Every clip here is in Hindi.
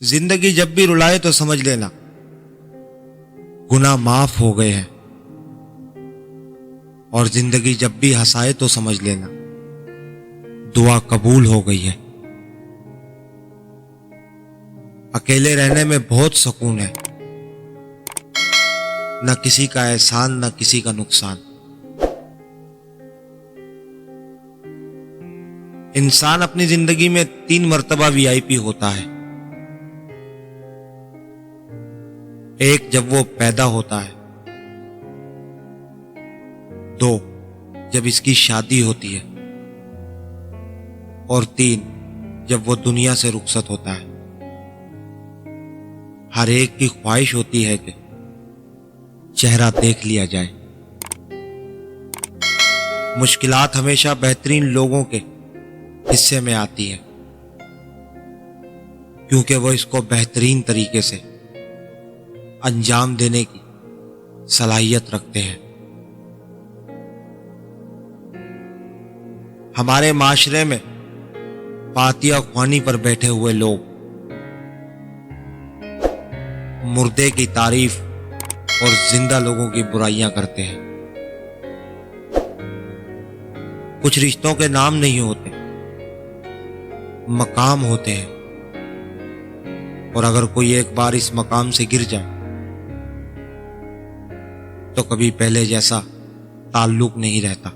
जिंदगी जब भी रुलाए तो समझ लेना गुनाह माफ हो गए हैं, और जिंदगी जब भी हंसाए तो समझ लेना दुआ कबूल हो गई है। अकेले रहने में बहुत सुकून है, न किसी का एहसान न किसी का नुकसान। इंसान अपनी जिंदगी में 3 मर्तबा वीआईपी होता है। एक, जब वो पैदा होता है। 2, जब इसकी शादी होती है। और 3, जब वो दुनिया से रुखसत होता है। हर एक की ख्वाहिश होती है कि चेहरा देख लिया जाए। मुश्किलात हमेशा बेहतरीन लोगों के हिस्से में आती है, क्योंकि वो इसको बेहतरीन तरीके से अंजाम देने की सलाहियत रखते हैं। हमारे माशरे में पातिया ख्वानी पर बैठे हुए लोग मुर्दे की तारीफ और जिंदा लोगों की बुराइयां करते हैं। कुछ रिश्तों के नाम नहीं होते, मकाम होते हैं, और अगर कोई एक बार इस मकाम से गिर जाए तो कभी पहले जैसा ताल्लुक नहीं रहता।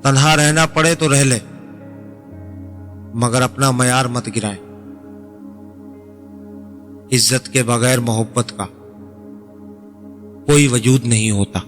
तन्हा रहना पड़े तो रह ले, मगर अपना मयार मत गिराए। इज्जत के बगैर मोहब्बत का कोई वजूद नहीं होता।